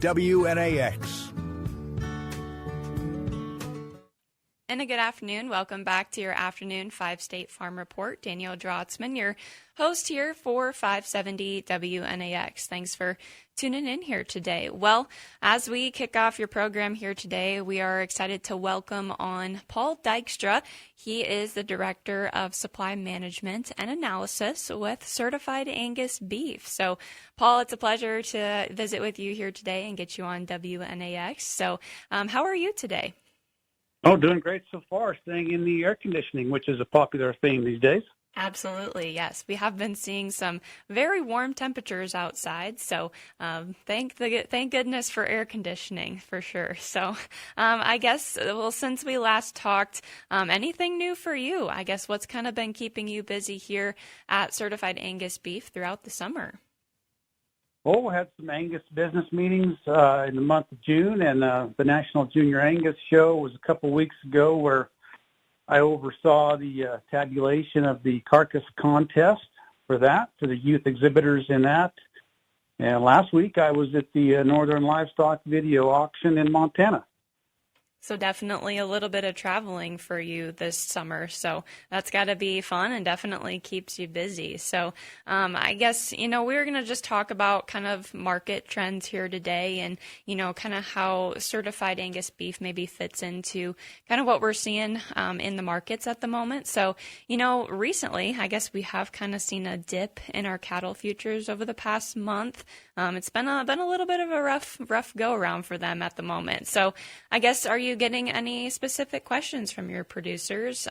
WNAX. And a good afternoon. Welcome back to your afternoon 5-State Farm Report. Danielle Drotzman, your host here for 570 WNAX. Thanks for tuning in here today. Well, as we kick off your program here today, we are excited to welcome on Paul Dykstra. He is the Director of Supply Management and Analysis with Certified Angus Beef. So, Paul, it's a pleasure to visit with you here today and get you on WNAX. So, how are you today? Oh, doing great so far, staying in the air conditioning, which is a popular theme these days. Absolutely, yes. We have been seeing some very warm temperatures outside, so thank goodness for air conditioning for sure. So I guess, well, since we last talked, anything new for you? I guess what's kind of been keeping you busy here at Certified Angus Beef throughout the summer? Well, we had some Angus business meetings in the month of June, and the National Junior Angus Show was a couple weeks ago where I oversaw the tabulation of the carcass contest for the youth exhibitors in that. And last week I was at the Northern Livestock Video Auction in Montana. So definitely a little bit of traveling for you this summer. So that's got to be fun and definitely keeps you busy. So I guess, we're going to just talk about kind of market trends here today and, kind of how Certified Angus Beef maybe fits into kind of what we're seeing in the markets at the moment. So, recently, I guess we have kind of seen a dip in our cattle futures over the past month. It's been a little bit of a rough go around for them at the moment. So I guess, are you getting any specific questions from your producers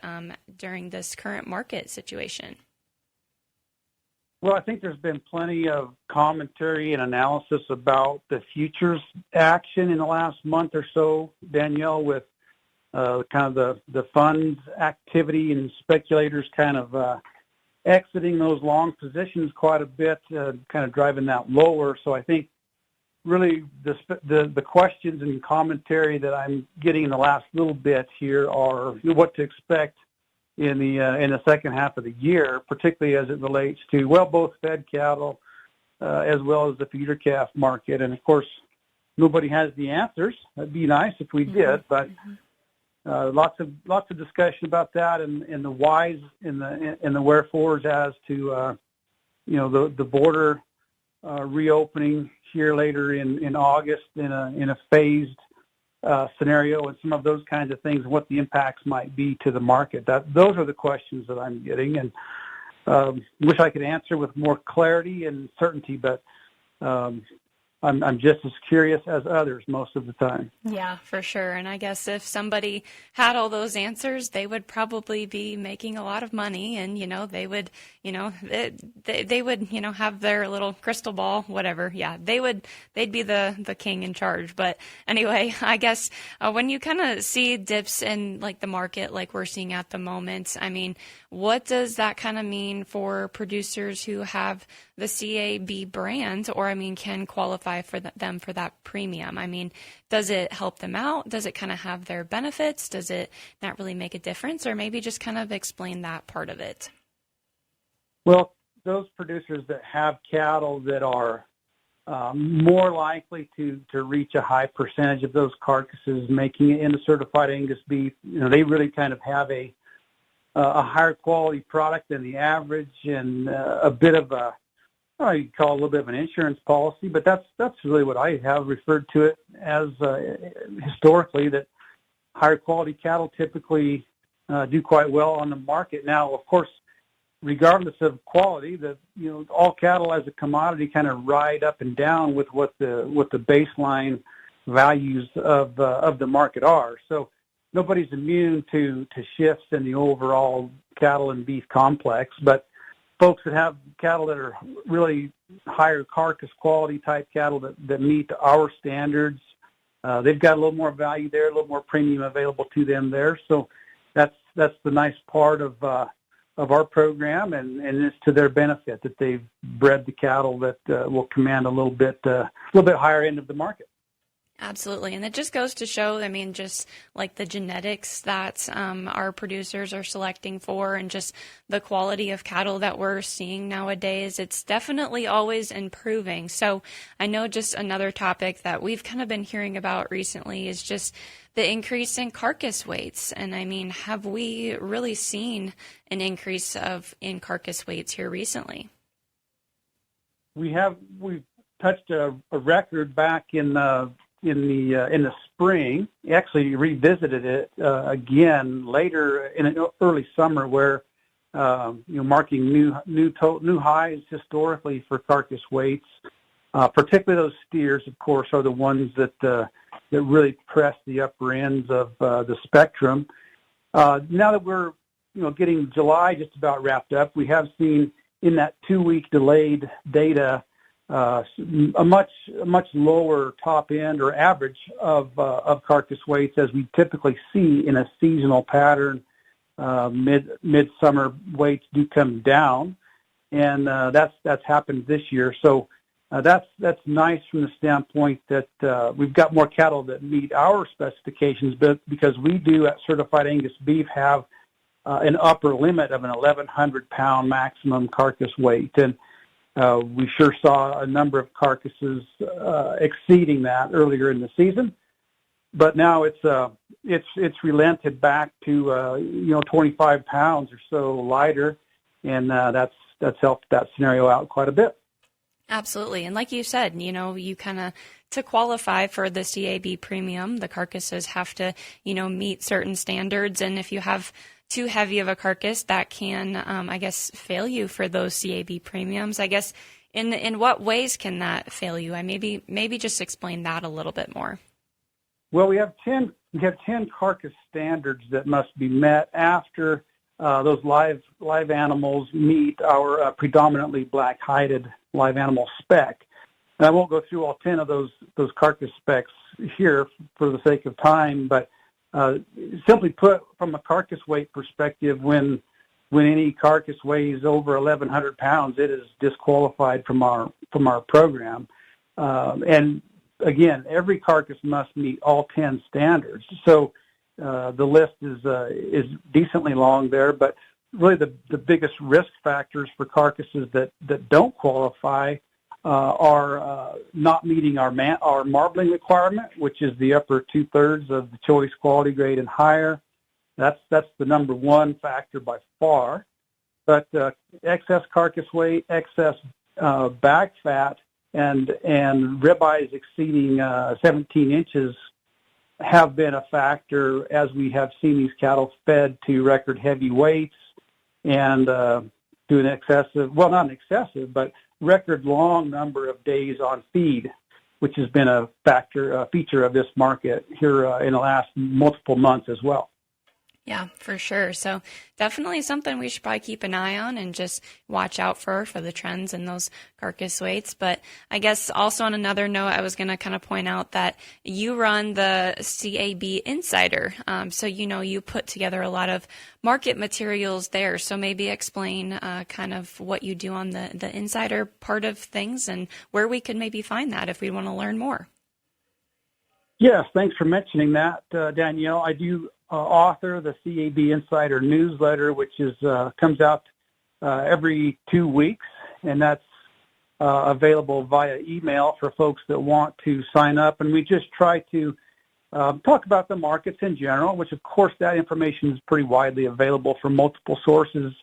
during this current market situation? Well, I think there's been plenty of commentary and analysis about the futures action in the last month or so, Danielle, with kind of the funds activity and speculators kind of exiting those long positions quite a bit, kind of driving that lower. So I think really the questions and commentary that I'm getting in the last little bit here are what to expect in the second half of the year, particularly as it relates to, well, both fed cattle as well as the feeder calf market. And of course, nobody has the answers. That'd be nice if we did, but lots of discussion about that and the whys and the wherefores as to the border reopening here later in August in a phased scenario and some of those kinds of things and what the impacts might be to the market. Those are the questions that I'm getting, and wish I could answer with more clarity and certainty, but I'm just as curious as others most of the time. Yeah, for sure. And I guess if somebody had all those answers, they would probably be making a lot of money, and they would, they would, have their little crystal ball, whatever. Yeah, they'd be the king in charge. But anyway, I guess when you kind of see dips in like the market, like we're seeing at the moment, I mean, what does that kind of mean for producers who have the CAB brand, or can qualify for them for that premium? I mean, does it help them out? Does it kind of have their benefits? Does it not really make a difference? Or maybe just kind of explain that part of it. Well, those producers that have cattle that are more likely to reach a high percentage of those carcasses making it into certified Angus beef, they really kind of have a higher quality product than the average, and a bit of you call it a little bit of an insurance policy, but that's really what I have referred to it as historically, that higher quality cattle typically do quite well on the market. Now, of course, regardless of quality, all cattle as a commodity kind of ride up and down with what the baseline values of the market are. So nobody's immune to shifts in the overall cattle and beef complex, but folks that have cattle that are really higher carcass quality type cattle that meet our standards, they've got a little more value there, a little more premium available to them there. So that's the nice part of our program, and it's to their benefit that they've bred the cattle that will command a little bit higher end of the market. Absolutely. And it just goes to show, I mean, just like the genetics that our producers are selecting for and just the quality of cattle that we're seeing nowadays, it's definitely always improving. So I know just another topic that we've kind of been hearing about recently is just the increase in carcass weights. And I mean, have we really seen an increase in carcass weights here recently? We've touched a record back in the spring. Actually revisited it again later in early summer, where marking new highs historically for carcass weights. Particularly those steers, of course, are the ones that really press the upper ends of the spectrum. Now that we're getting July just about wrapped up, we have seen in that 2-week delayed data a much lower top end or average of carcass weights as we typically see in a seasonal pattern. Midsummer weights do come down, and that's happened this year. So that's nice from the standpoint that we've got more cattle that meet our specifications, but because we do at Certified Angus Beef have an upper limit of an 1,100 pound maximum carcass weight, and we sure saw a number of carcasses exceeding that earlier in the season, but now it's relented back to 25 pounds or so lighter, and that's helped that scenario out quite a bit. Absolutely. And like you said, you kind of, to qualify for the CAB premium, the carcasses have to, meet certain standards. And if you have too heavy of a carcass, that can, I guess, fail you for those CAB premiums. I guess, in what ways can that fail you? Maybe just explain that a little bit more. Well, we have 10 carcass standards that must be met after those live animals meet our predominantly black-hided live animal spec. And I won't go through all 10 of those carcass specs here for the sake of time, but simply put, from a carcass weight perspective, when any carcass weighs over 1,100 pounds, it is disqualified from our program. And again, every carcass must meet all 10 standards. So the list is decently long there, but really the biggest risk factors for carcasses that don't qualify are not meeting our marbling requirement, which is the upper 2/3 of the choice quality grade and higher. That's the number one factor by far. But excess carcass weight, excess back fat, and ribeyes exceeding 17 inches have been a factor as we have seen these cattle fed to record heavy weights and to an excessive, well, not an excessive, but record long number of days on feed, which has been a feature of this market here in the last multiple months as well. Yeah, for sure. So definitely something we should probably keep an eye on and just watch out for the trends in those carcass weights. But I guess also on another note, I was going to kind of point out that you run the CAB Insider. So, you put together a lot of market materials there. So maybe explain kind of what you do on the Insider part of things and where we could maybe find that if we want to learn more. Yes, thanks for mentioning that, Danielle. I do author the CAB Insider newsletter, which comes out every 2 weeks, and that's available via email for folks that want to sign up. And we just try to talk about the markets in general, which of course that information is pretty widely available from multiple sources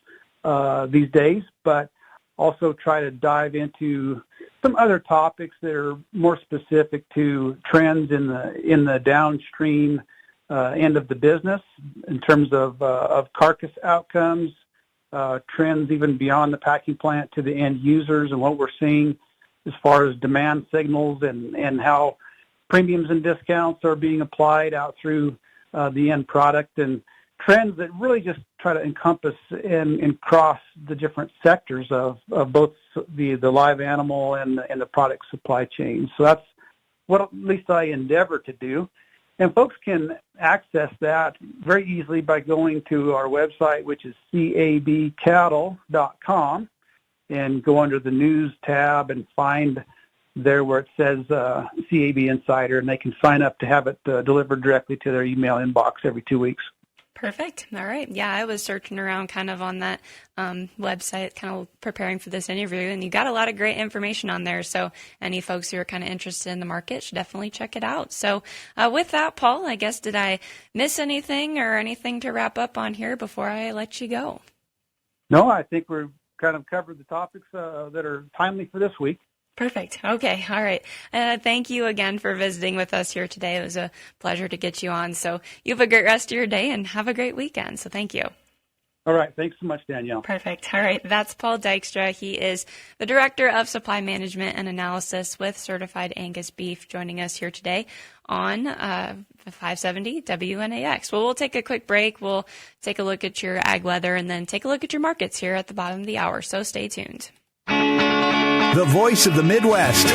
these days, but also try to dive into some other topics that are more specific to trends in the downstream end of the business in terms of carcass outcomes, trends even beyond the packing plant to the end users, and what we're seeing as far as demand signals and how premiums and discounts are being applied out through the end product, and trends that really just try to encompass and cross the different sectors of both the live animal and the product supply chain. So that's what at least I endeavor to do. And folks can access that very easily by going to our website, which is cabcattle.com, and go under the news tab and find there where it says CAB Insider, and they can sign up to have it delivered directly to their email inbox every 2 weeks. Perfect. All right. Yeah, I was searching around kind of on that website, kind of preparing for this interview, and you got a lot of great information on there. So any folks who are kind of interested in the market should definitely check it out. So with that, Paul, I guess, did I miss anything or anything to wrap up on here before I let you go? No, I think we've kind of covered the topics that are timely for this week. Perfect. Okay. All right. Thank you again for visiting with us here today. It was a pleasure to get you on. So you have a great rest of your day and have a great weekend. So thank you. All right. Thanks so much, Danielle. Perfect. All right. That's Paul Dykstra. He is the Director of Supply Management and Analysis with Certified Angus Beef, joining us here today on 570 WNAX. Well, we'll take a quick break. We'll take a look at your ag weather and then take a look at your markets here at the bottom of the hour. So stay tuned. The voice of the Midwest.